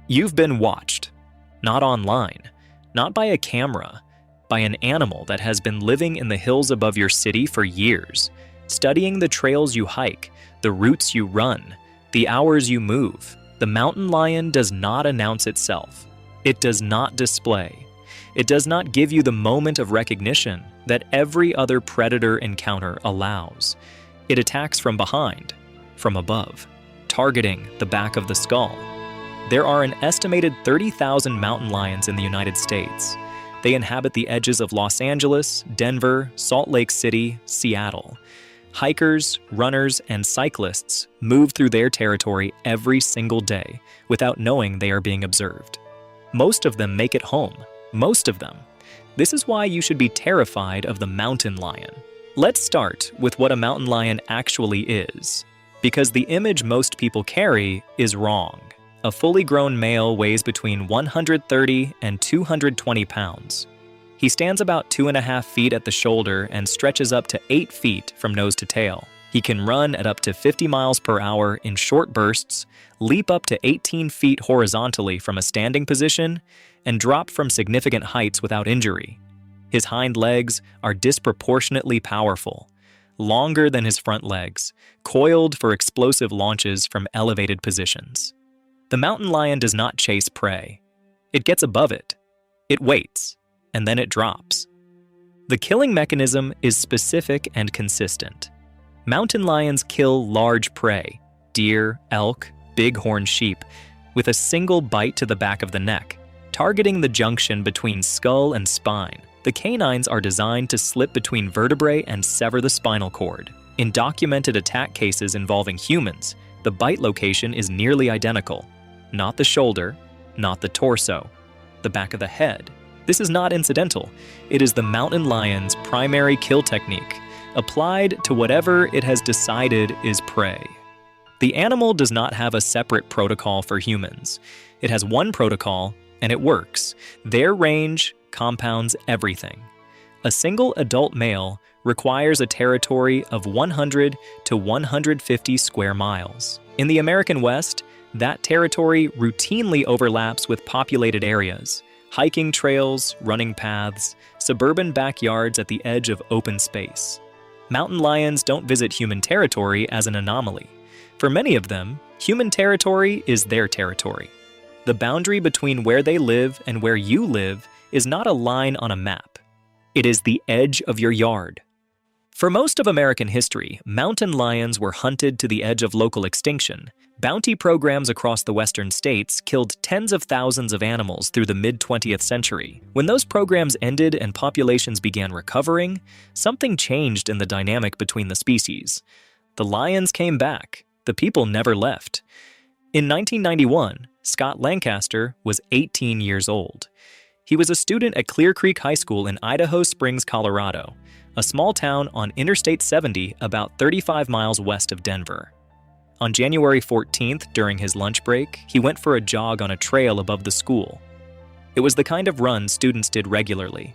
You've been watched. Not online, not by a camera, by an animal that has been living in the hills above your city for years, studying the trails you hike, the routes you run, the hours you move. The mountain lion does not announce itself. It does not display. It does not give you the moment of recognition that every other predator encounter allows. It attacks from behind, from above, targeting the back of the skull. There are an estimated 30,000 mountain lions in the United States. They inhabit the edges of Los Angeles, Denver, Salt Lake City, Seattle. Hikers, runners, and cyclists move through their territory every single day without knowing they are being observed. Most of them make it home. Most of them. This is why you should be terrified of the mountain lion. Let's start with what a mountain lion actually is, because the image most people carry is wrong. A fully grown male weighs between 130 and 220 pounds. He stands about 2.5 feet at the shoulder and stretches up to 8 feet from nose to tail. He can run at up to 50 miles per hour in short bursts, leap up to 18 feet horizontally from a standing position, and drop from significant heights without injury. His hind legs are disproportionately powerful, longer than his front legs, coiled for explosive launches from elevated positions. The mountain lion does not chase prey. It gets above it. It waits, and then it drops. The killing mechanism is specific and consistent. Mountain lions kill large prey, deer, elk, bighorn sheep, with a single bite to the back of the neck, targeting the junction between skull and spine. The canines are designed to slip between vertebrae and sever the spinal cord. In documented attack cases involving humans, the bite location is nearly identical. Not the shoulder, not the torso, the back of the head. This is not incidental. It is the mountain lion's primary kill technique, applied to whatever it has decided is prey. The animal does not have a separate protocol for humans. It has one protocol, and it works. Their range compounds everything. A single adult male requires a territory of 100 to 150 square miles. In the American West, that territory routinely overlaps with populated areas, hiking trails, running paths, suburban backyards at the edge of open space. Mountain lions don't visit human territory as an anomaly. For many of them, human territory is their territory. The boundary between where they live and where you live is not a line on a map. It is the edge of your yard. For most of American history, mountain lions were hunted to the edge of local extinction. Bounty programs across the western states killed tens of thousands of animals through the mid-20th century. When those programs ended and populations began recovering, something changed in the dynamic between the species. The lions came back. The people never left. In 1991, Scott Lancaster was 18 years old. He was a student at Clear Creek High School in Idaho Springs, Colorado, a small town on Interstate 70 about 35 miles west of Denver. On January 14th, during his lunch break, he went for a jog on a trail above the school. It was the kind of run students did regularly.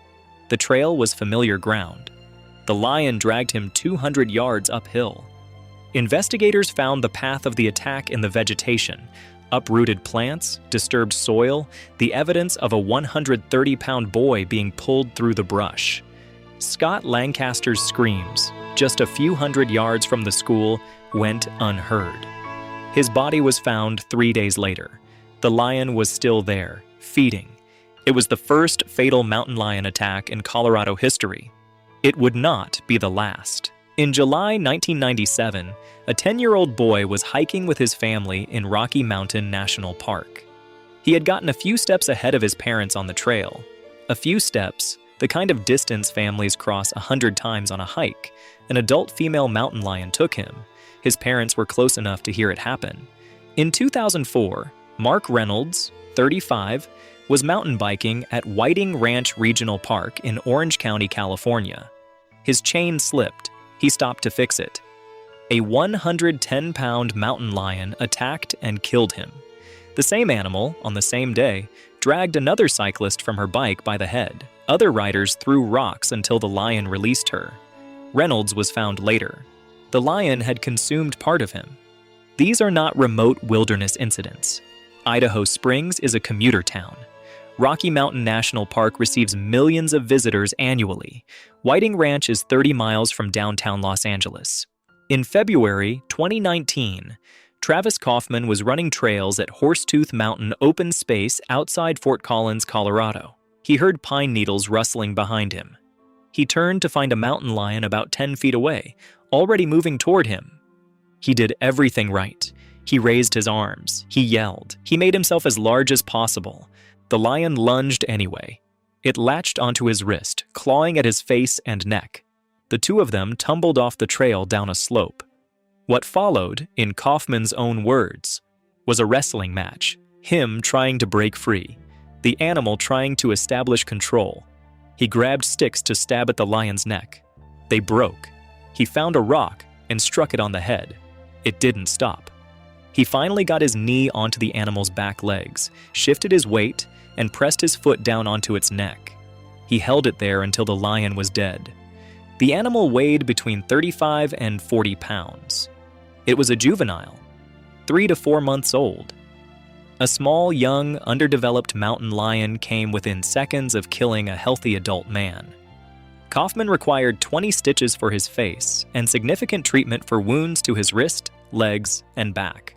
The trail was familiar ground. The lion dragged him 200 yards uphill. Investigators found the path of the attack in the vegetation: uprooted plants, disturbed soil, the evidence of a 130-pound boy being pulled through the brush. Scott Lancaster's screams, just a few hundred yards from the school, went unheard. His body was found 3 days later. The lion was still there, feeding. It was the first fatal mountain lion attack in Colorado history. It would not be the last. In July 1997, a 10-year-old boy was hiking with his family in Rocky Mountain National Park. He had gotten a few steps ahead of his parents on the trail. A few steps, the kind of distance families cross 100 times on a hike. An adult female mountain lion took him. His parents were close enough to hear it happen. In 2004, Mark Reynolds, 35, was mountain biking at Whiting Ranch Regional Park in Orange County, California. His chain slipped. He stopped to fix it. A 110-pound mountain lion attacked and killed him. The same animal, on the same day, dragged another cyclist from her bike by the head. Other riders threw rocks until the lion released her. Reynolds was found later. The lion had consumed part of him. These are not remote wilderness incidents. Idaho Springs is a commuter town. Rocky Mountain National Park receives millions of visitors annually. Whiting Ranch is 30 miles from downtown Los Angeles. In February 2019, Travis Kauffman was running trails at Horsetooth Mountain open space outside Fort Collins, Colorado. He heard pine needles rustling behind him. He turned to find a mountain lion about 10 feet away, already moving toward him. He did everything right. He raised his arms. He yelled. He made himself as large as possible. The lion lunged anyway. It latched onto his wrist, clawing at his face and neck. The two of them tumbled off the trail down a slope. What followed, in Kauffman's own words, was a wrestling match, him trying to break free, the animal trying to establish control. He grabbed sticks to stab at the lion's neck. They broke. He found a rock and struck it on the head. It didn't stop. He finally got his knee onto the animal's back legs, shifted his weight, and pressed his foot down onto its neck. He held it there until the lion was dead. The animal weighed between 35 and 40 pounds. It was a juvenile, 3 to 4 months old. A small, young, underdeveloped mountain lion came within seconds of killing a healthy adult man. Kauffman required 20 stitches for his face and significant treatment for wounds to his wrist, legs, and back.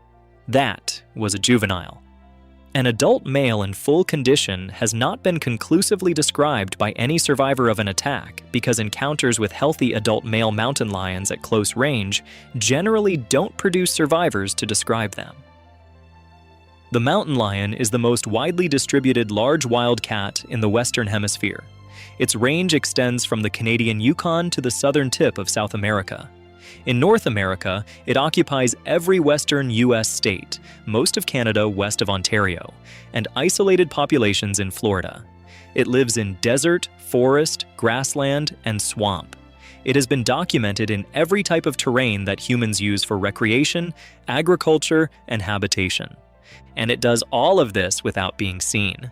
That was a juvenile. An adult male in full condition has not been conclusively described by any survivor of an attack because encounters with healthy adult male mountain lions at close range generally don't produce survivors to describe them. The mountain lion is the most widely distributed large wild cat in the Western Hemisphere. Its range extends from the Canadian Yukon to the southern tip of South America. In North America, it occupies every western U.S. state, most of Canada west of Ontario, and isolated populations in Florida. It lives in desert, forest, grassland, and swamp. It has been documented in every type of terrain that humans use for recreation, agriculture, and habitation. And it does all of this without being seen.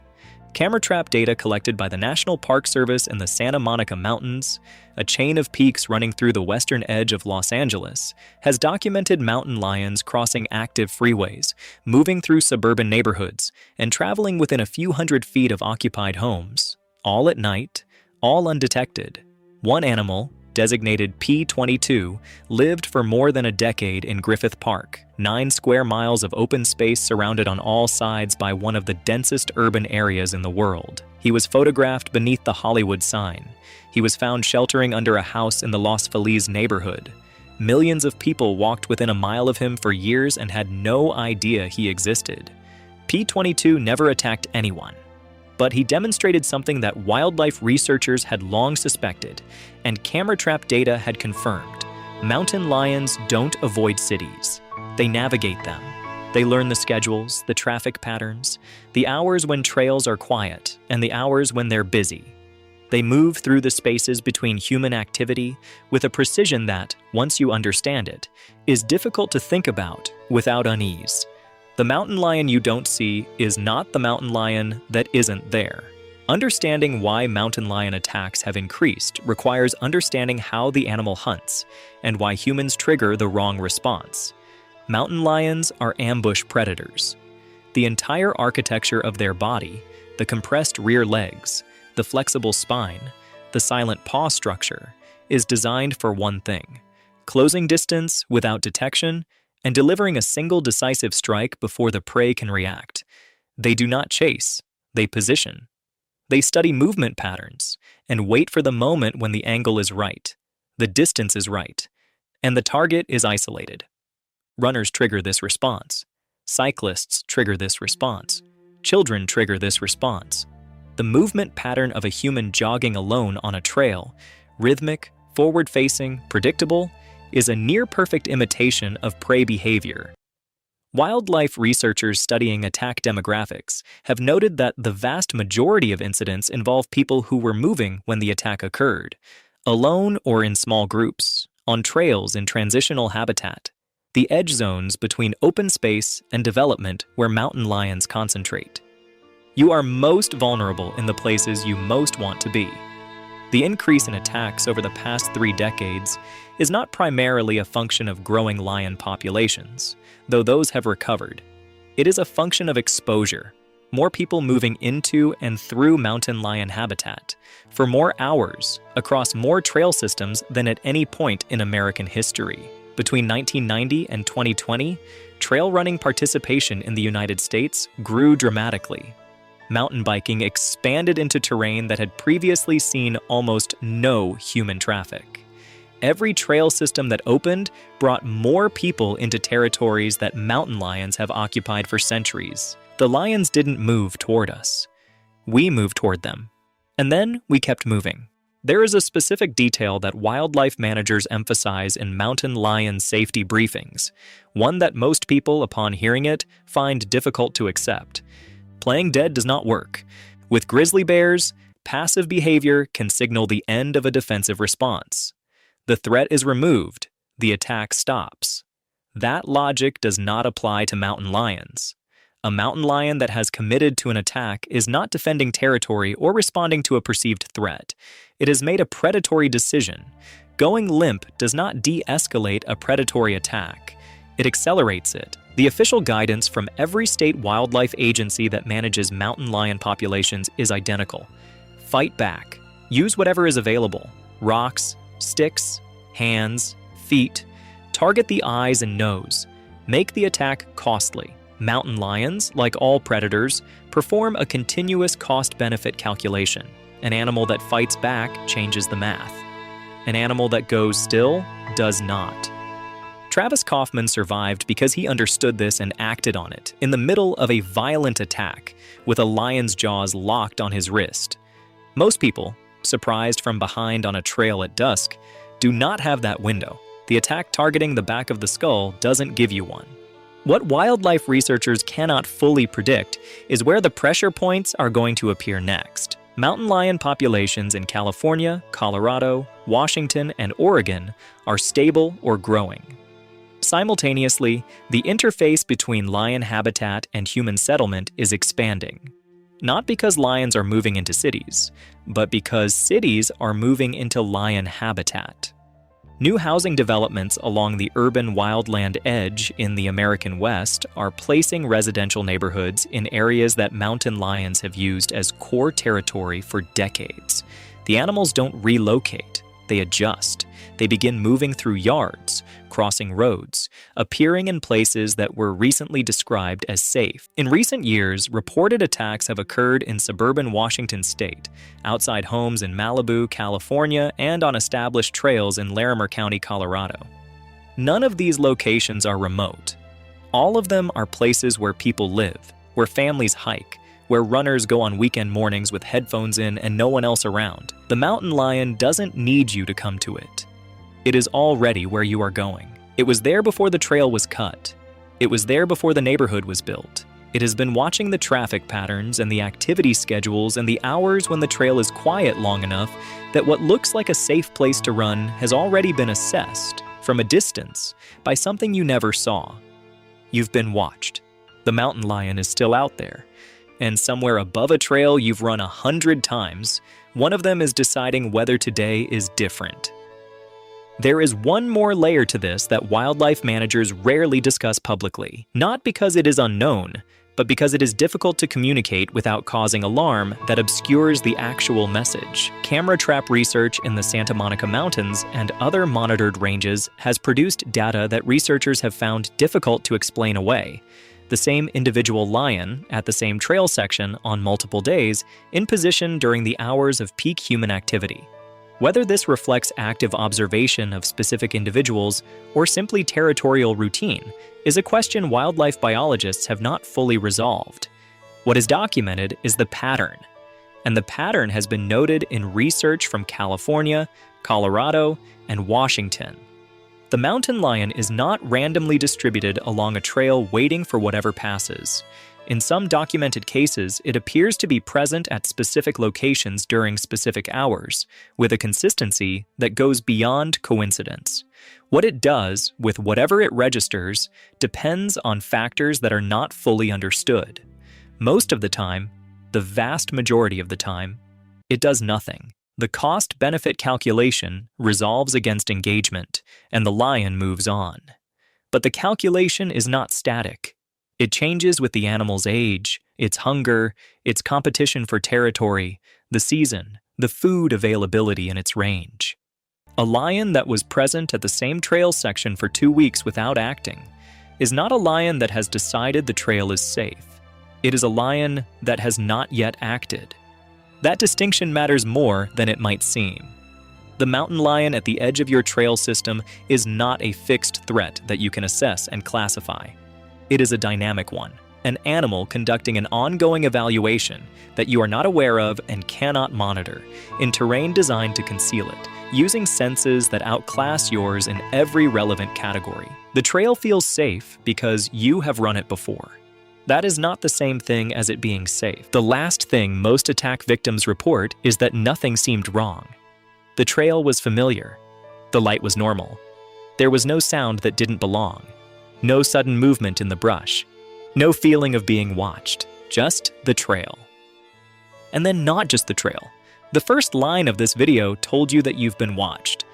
Camera trap data collected by the National Park Service in the Santa Monica Mountains, a chain of peaks running through the western edge of Los Angeles, has documented mountain lions crossing active freeways, moving through suburban neighborhoods, and traveling within a few hundred feet of occupied homes, all at night, all undetected. One animal, designated P22, lived for more than a decade in Griffith Park, 9 square miles of open space surrounded on all sides by one of the densest urban areas in the world. He was photographed beneath the Hollywood sign. He was found sheltering under a house in the Los Feliz neighborhood. Millions of people walked within a mile of him for years and had no idea he existed. P22 never attacked anyone. But he demonstrated something that wildlife researchers had long suspected, and camera trap data had confirmed. Mountain lions don't avoid cities. They navigate them. They learn the schedules, the traffic patterns, the hours when trails are quiet, and the hours when they're busy. They move through the spaces between human activity with a precision that, once you understand it, is difficult to think about without unease. The mountain lion you don't see is not the mountain lion that isn't there. Understanding why mountain lion attacks have increased requires understanding how the animal hunts and why humans trigger the wrong response. Mountain lions are ambush predators. The entire architecture of their body, the compressed rear legs, the flexible spine, the silent paw structure, is designed for one thing: closing distance without detection and delivering a single decisive strike before the prey can react. They do not chase, they position. They study movement patterns and wait for the moment when the angle is right, the distance is right, and the target is isolated. Runners trigger this response. Cyclists trigger this response. Children trigger this response. The movement pattern of a human jogging alone on a trail, rhythmic, forward-facing, predictable, is a near-perfect imitation of prey behavior. Wildlife researchers studying attack demographics have noted that the vast majority of incidents involve people who were moving when the attack occurred, alone or in small groups, on trails in transitional habitat, the edge zones between open space and development where mountain lions concentrate. You are most vulnerable in the places you most want to be. The increase in attacks over the past 3 decades is not primarily a function of growing lion populations, though those have recovered. It is a function of exposure. More people moving into and through mountain lion habitat for more hours across more trail systems than at any point in American history. Between 1990 and 2020, trail running participation in the United States grew dramatically. Mountain biking expanded into terrain that had previously seen almost no human traffic. Every trail system that opened brought more people into territories that mountain lions have occupied for centuries. The lions didn't move toward us. We moved toward them. And then we kept moving. There is a specific detail that wildlife managers emphasize in mountain lion safety briefings, one that most people, upon hearing it, find difficult to accept. Playing dead does not work. With grizzly bears, passive behavior can signal the end of a defensive response. The threat is removed, the attack stops. That logic does not apply to mountain lions. A mountain lion that has committed to an attack is not defending territory or responding to a perceived threat. It has made a predatory decision. Going limp does not de-escalate a predatory attack. It accelerates it. The official guidance from every state wildlife agency that manages mountain lion populations is identical. Fight back. Use whatever is available. Rocks, sticks, hands, feet. Target the eyes and nose. Make the attack costly. Mountain lions, like all predators, perform a continuous cost-benefit calculation. An animal that fights back changes the math. An animal that goes still does not. Travis Kauffman survived because he understood this and acted on it in the middle of a violent attack, with a lion's jaws locked on his wrist. Most people, surprised from behind on a trail at dusk, do not have that window. The attack targeting the back of the skull doesn't give you one. What wildlife researchers cannot fully predict is where the pressure points are going to appear next. Mountain lion populations in California, Colorado, Washington, and Oregon are stable or growing. Simultaneously, the interface between lion habitat and human settlement is expanding. Not because lions are moving into cities, but because cities are moving into lion habitat. New housing developments along the urban wildland edge in the American West are placing residential neighborhoods in areas that mountain lions have used as core territory for decades. The animals don't relocate, they adjust. They begin moving through yards, crossing roads, appearing in places that were recently described as safe. In recent years, reported attacks have occurred in suburban Washington state, outside homes in Malibu, California, and on established trails in Larimer County, Colorado. None of these locations are remote. All of them are places where people live, where families hike, where runners go on weekend mornings with headphones in and no one else around. The mountain lion doesn't need you to come to it. It is already where you are going. It was there before the trail was cut. It was there before the neighborhood was built. It has been watching the traffic patterns and the activity schedules and the hours when the trail is quiet long enough that what looks like a safe place to run has already been assessed from a distance by something you never saw. You've been watched. The mountain lion is still out there. And somewhere above a trail you've run 100 times, one of them is deciding whether today is different. There is one more layer to this that wildlife managers rarely discuss publicly, not because it is unknown, but because it is difficult to communicate without causing alarm that obscures the actual message. Camera trap research in the Santa Monica Mountains and other monitored ranges has produced data that researchers have found difficult to explain away. The same individual lion at the same trail section on multiple days in position during the hours of peak human activity. Whether this reflects active observation of specific individuals or simply territorial routine is a question wildlife biologists have not fully resolved. What is documented is the pattern, and the pattern has been noted in research from California, Colorado, and Washington. The mountain lion is not randomly distributed along a trail waiting for whatever passes. In some documented cases, it appears to be present at specific locations during specific hours, with a consistency that goes beyond coincidence. What it does, with whatever it registers, depends on factors that are not fully understood. Most of the time, the vast majority of the time, it does nothing. The cost-benefit calculation resolves against engagement, and the lion moves on. But the calculation is not static. It changes with the animal's age, its hunger, its competition for territory, the season, the food availability, and its range. A lion that was present at the same trail section for 2 weeks without acting is not a lion that has decided the trail is safe. It is a lion that has not yet acted. That distinction matters more than it might seem. The mountain lion at the edge of your trail system is not a fixed threat that you can assess and classify. It is a dynamic one, an animal conducting an ongoing evaluation that you are not aware of and cannot monitor, in terrain designed to conceal it, using senses that outclass yours in every relevant category. The trail feels safe because you have run it before. That is not the same thing as it being safe. The last thing most attack victims report is that nothing seemed wrong. The trail was familiar. The light was normal. There was no sound that didn't belong. No sudden movement in the brush. No feeling of being watched. Just the trail. And then not just the trail. The first line of this video told you that you've been watched.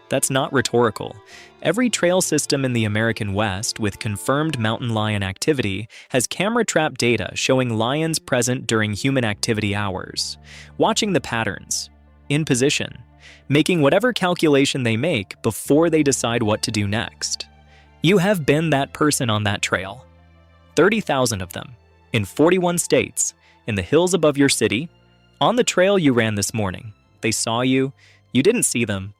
That's not rhetorical. Every trail system in the American West with confirmed mountain lion activity has camera trap data showing lions present during human activity hours, watching the patterns, in position, making whatever calculation they make before they decide what to do next. You have been that person on that trail. 30,000 of them, in 41 states, in the hills above your city, on the trail you ran this morning. They saw you, you didn't see them,